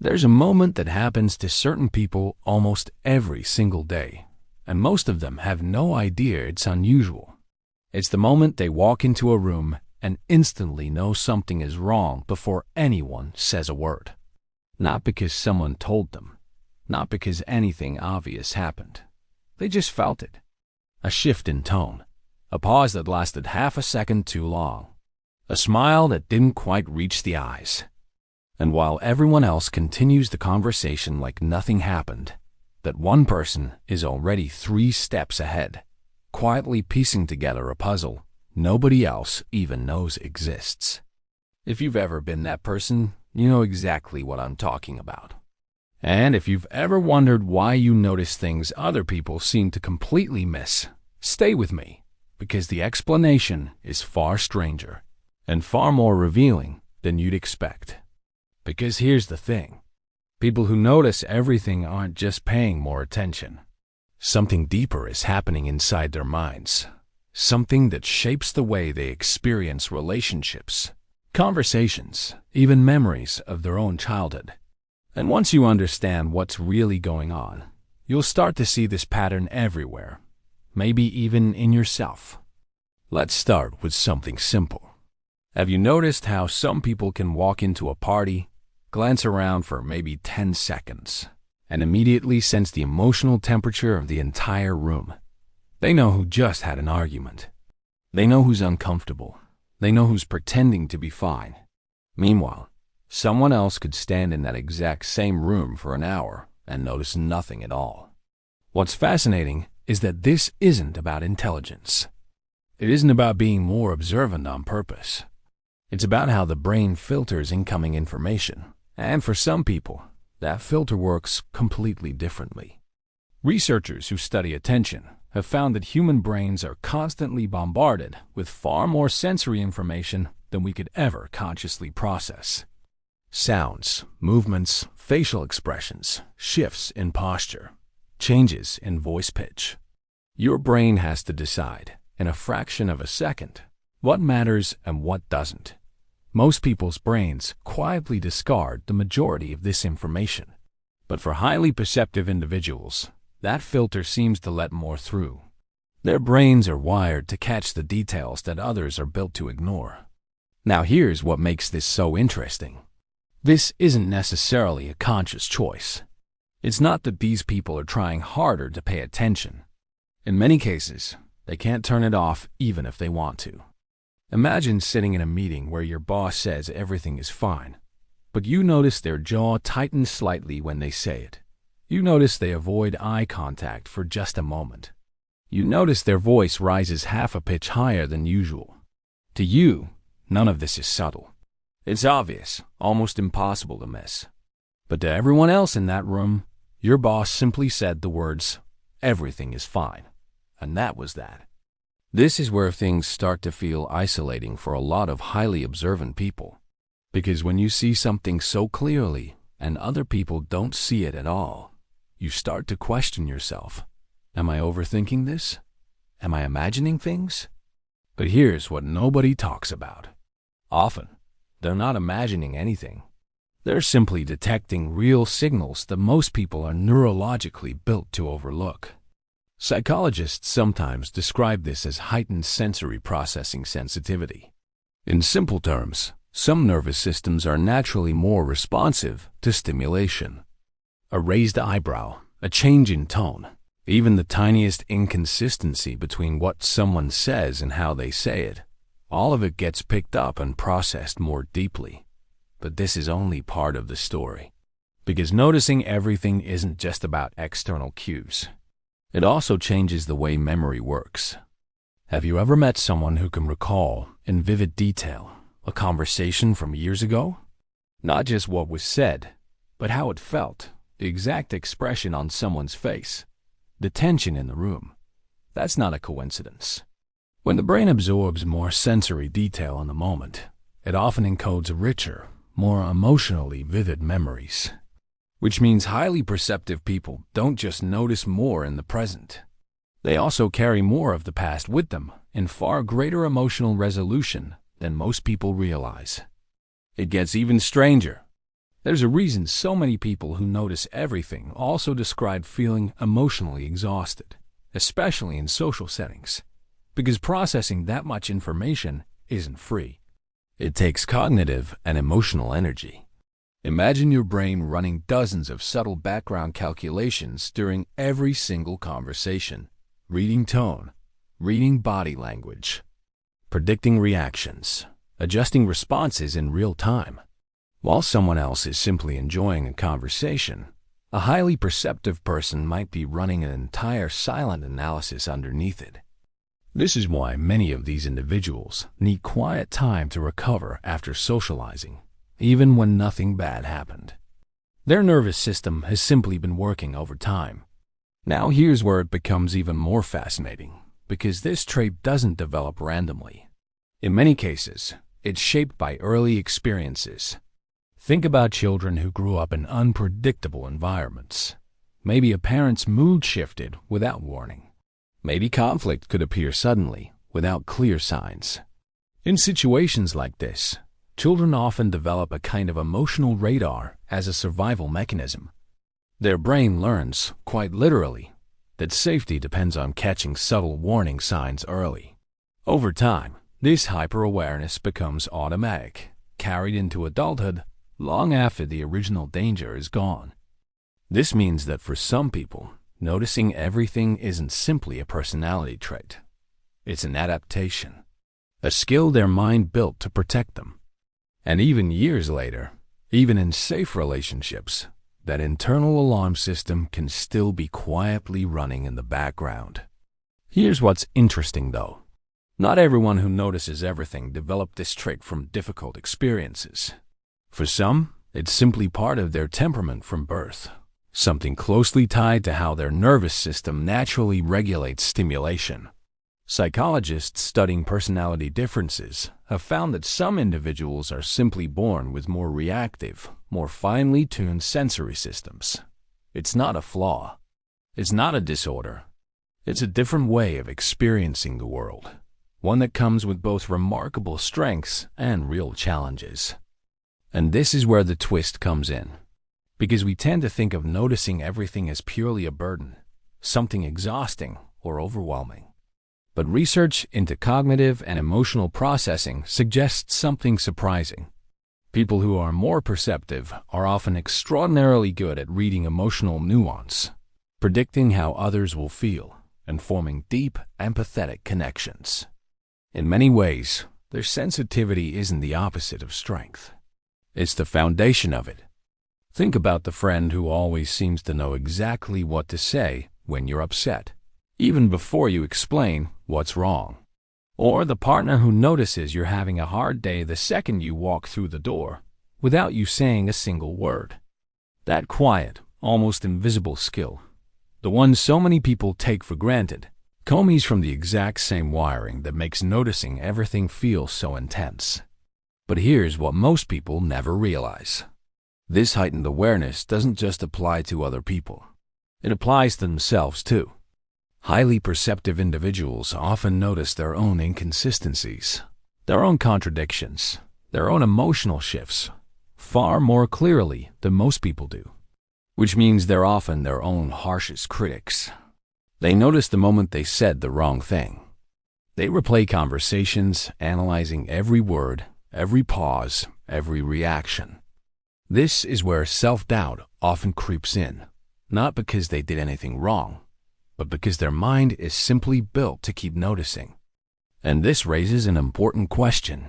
There's a moment that happens to certain people almost every single day, and most of them have no idea it's unusual. It's the moment they walk into a room and instantly know something is wrong before anyone says a word. Not because someone told them, not because anything obvious happened. They just felt it. A shift in tone, a pause that lasted half a second too long, a smile that didn't quite reach the eyes. And while everyone else continues the conversation like nothing happened, that one person is already 3 steps ahead, quietly piecing together a puzzle nobody else even knows exists. If you've ever been that person, you know exactly what I'm talking about. And if you've ever wondered why you notice things other people seem to completely miss, stay with me, because the explanation is far stranger and far more revealing than you'd expect. Because here's the thing. People who notice everything aren't just paying more attention. Something deeper is happening inside their minds. Something that shapes the way they experience relationships, conversations, even memories of their own childhood. And once you understand what's really going on, you'll start to see this pattern everywhere, maybe even in yourself. Let's start with something simple. Have you noticed how some people can walk into a party, glance around for maybe 10 seconds, and immediately sense the emotional temperature of the entire room? They know who just had an argument. They know who's uncomfortable. They know who's pretending to be fine. Meanwhile, someone else could stand in that exact same room for an hour and notice nothing at all. What's fascinating is that this isn't about intelligence. It isn't about being more observant on purpose. It's about how the brain filters incoming information. And for some people, that filter works completely differently. Researchers who study attention have found that human brains are constantly bombarded with far more sensory information than we could ever consciously process. Sounds, movements, facial expressions, shifts in posture, changes in voice pitch. Your brain has to decide, in a fraction of a second, what matters and what doesn't. Most people's brains quietly discard the majority of this information. But for highly perceptive individuals, that filter seems to let more through. Their brains are wired to catch the details that others are built to ignore. Now here's what makes this so interesting. This isn't necessarily a conscious choice. It's not that these people are trying harder to pay attention. In many cases, they can't turn it off even if they want to. Imagine sitting in a meeting where your boss says everything is fine, but you notice their jaw tightens slightly when they say it. You notice they avoid eye contact for just a moment. You notice their voice rises half a pitch higher than usual. To you, none of this is subtle. It's obvious, almost impossible to miss. But to everyone else in that room, your boss simply said the words, "Everything is fine." And that was that. This is where things start to feel isolating for a lot of highly observant people. Because when you see something so clearly and other people don't see it at all, you start to question yourself. Am I overthinking this? Am I imagining things? But here's what nobody talks about. Often, they're not imagining anything. They're simply detecting real signals that most people are neurologically built to overlook. Psychologists sometimes describe this as heightened sensory processing sensitivity. In simple terms, some nervous systems are naturally more responsive to stimulation. A raised eyebrow, a change in tone, even the tiniest inconsistency between what someone says and how they say it, all of it gets picked up and processed more deeply. But this is only part of the story. Because noticing everything isn't just about external cues. It also changes the way memory works. Have you ever met someone who can recall, in vivid detail, a conversation from years ago? Not just what was said, but how it felt, the exact expression on someone's face, the tension in the room. That's not a coincidence. When the brain absorbs more sensory detail in the moment, it often encodes richer, more emotionally vivid memories. Which means highly perceptive people don't just notice more in the present. They also carry more of the past with them in far greater emotional resolution than most people realize. It gets even stranger. There's a reason so many people who notice everything also describe feeling emotionally exhausted, especially in social settings, because processing that much information isn't free. It takes cognitive and emotional energy. Imagine your brain running dozens of subtle background calculations during every single conversation, reading tone, reading body language, predicting reactions, adjusting responses in real time. While someone else is simply enjoying a conversation, a highly perceptive person might be running an entire silent analysis underneath it. This is why many of these individuals need quiet time to recover after socializing, even when nothing bad happened. Their nervous system has simply been working overtime. Now here's where it becomes even more fascinating, because this trait doesn't develop randomly. In many cases, it's shaped by early experiences. Think about children who grew up in unpredictable environments. Maybe a parent's mood shifted without warning. Maybe conflict could appear suddenly, without clear signs. In situations like this, children often develop a kind of emotional radar as a survival mechanism. Their brain learns, quite literally, that safety depends on catching subtle warning signs early. Over time, this hyper-awareness becomes automatic, carried into adulthood long after the original danger is gone. This means that for some people, noticing everything isn't simply a personality trait. It's an adaptation, a skill their mind built to protect them. And even years later, even in safe relationships, that internal alarm system can still be quietly running in the background. Here's what's interesting though. Not everyone who notices everything developed this trait from difficult experiences. For some, it's simply part of their temperament from birth, something closely tied to how their nervous system naturally regulates stimulation. Psychologists studying personality differences have found that some individuals are simply born with more reactive, more finely tuned sensory systems. It's not a flaw. It's not a disorder. It's a different way of experiencing the world, one that comes with both remarkable strengths and real challenges. And this is where the twist comes in, because we tend to think of noticing everything as purely a burden, something exhausting or overwhelming. But research into cognitive and emotional processing suggests something surprising. People who are more perceptive are often extraordinarily good at reading emotional nuance, predicting how others will feel, and forming deep, empathetic connections. In many ways, their sensitivity isn't the opposite of strength. It's the foundation of it. Think about the friend who always seems to know exactly what to say when you're upset, even before you explain what's wrong. Or the partner who notices you're having a hard day the second you walk through the door, without you saying a single word. That quiet, almost invisible skill, the one so many people take for granted, comes from the exact same wiring that makes noticing everything feel so intense. But here's what most people never realize. This heightened awareness doesn't just apply to other people. It applies to themselves too. Highly perceptive individuals often notice their own inconsistencies, their own contradictions, their own emotional shifts, far more clearly than most people do. Which means they're often their own harshest critics. They notice the moment they said the wrong thing. They replay conversations, analyzing every word, every pause, every reaction. This is where self-doubt often creeps in, not because they did anything wrong, but because their mind is simply built to keep noticing. And this raises an important question.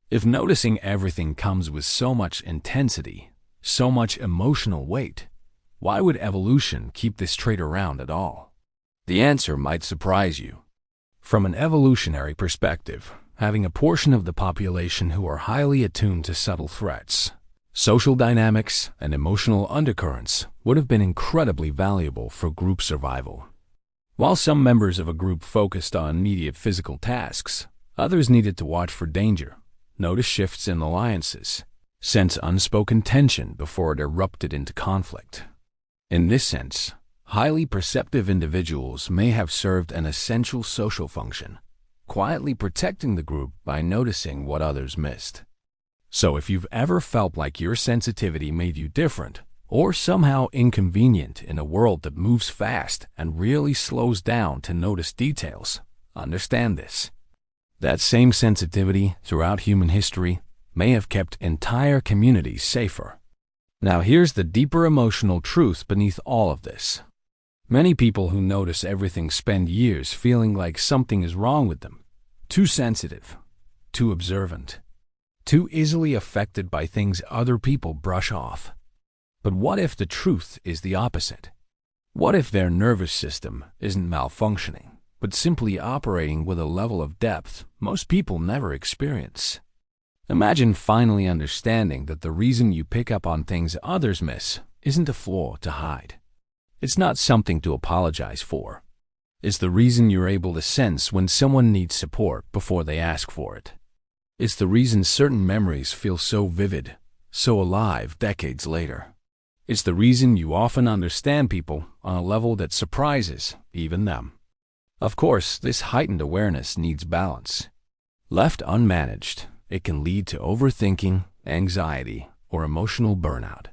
If noticing everything comes with so much intensity, so much emotional weight, why would evolution keep this trait around at all? The answer might surprise you. From an evolutionary perspective, having a portion of the population who are highly attuned to subtle threats, social dynamics, and emotional undercurrents would have been incredibly valuable for group survival. While some members of a group focused on immediate physical tasks, others needed to watch for danger, notice shifts in alliances, sense unspoken tension before it erupted into conflict. In this sense, highly perceptive individuals may have served an essential social function, quietly protecting the group by noticing what others missed. So if you've ever felt like your sensitivity made you different, or somehow inconvenient in a world that moves fast and really slows down to notice details, understand this. That same sensitivity throughout human history may have kept entire communities safer. Now here's the deeper emotional truth beneath all of this. Many people who notice everything spend years feeling like something is wrong with them. Too sensitive, too observant, too easily affected by things other people brush off. But what if the truth is the opposite? What if their nervous system isn't malfunctioning, but simply operating with a level of depth most people never experience? Imagine finally understanding that the reason you pick up on things others miss isn't a flaw to hide. It's not something to apologize for. It's the reason you're able to sense when someone needs support before they ask for it. It's the reason certain memories feel so vivid, so alive decades later. It's the reason you often understand people on a level that surprises even them. Of course, this heightened awareness needs balance. Left unmanaged, it can lead to overthinking, anxiety, or emotional burnout.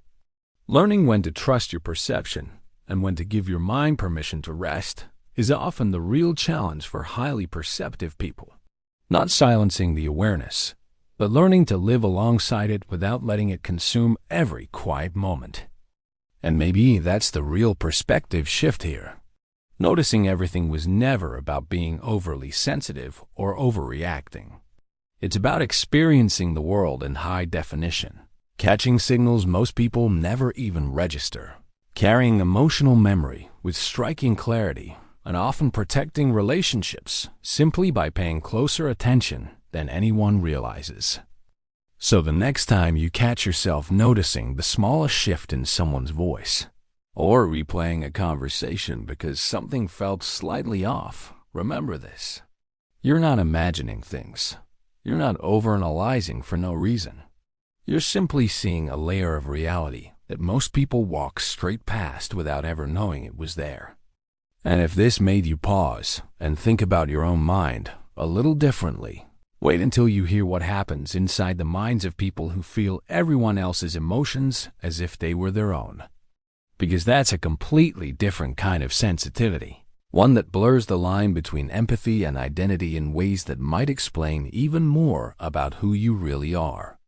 Learning when to trust your perception and when to give your mind permission to rest is often the real challenge for highly perceptive people. Not silencing the awareness, but learning to live alongside it without letting it consume every quiet moment. And maybe that's the real perspective shift here. Noticing everything was never about being overly sensitive or overreacting. It's about experiencing the world in high definition, catching signals most people never even register, carrying emotional memory with striking clarity, and often protecting relationships simply by paying closer attention than anyone realizes. So the next time you catch yourself noticing the smallest shift in someone's voice, or replaying a conversation because something felt slightly off, remember this. You're not imagining things. You're not overanalyzing for no reason. You're simply seeing a layer of reality that most people walk straight past without ever knowing it was there. And if this made you pause and think about your own mind a little differently, wait until you hear what happens inside the minds of people who feel everyone else's emotions as if they were their own. Because that's a completely different kind of sensitivity, one that blurs the line between empathy and identity in ways that might explain even more about who you really are.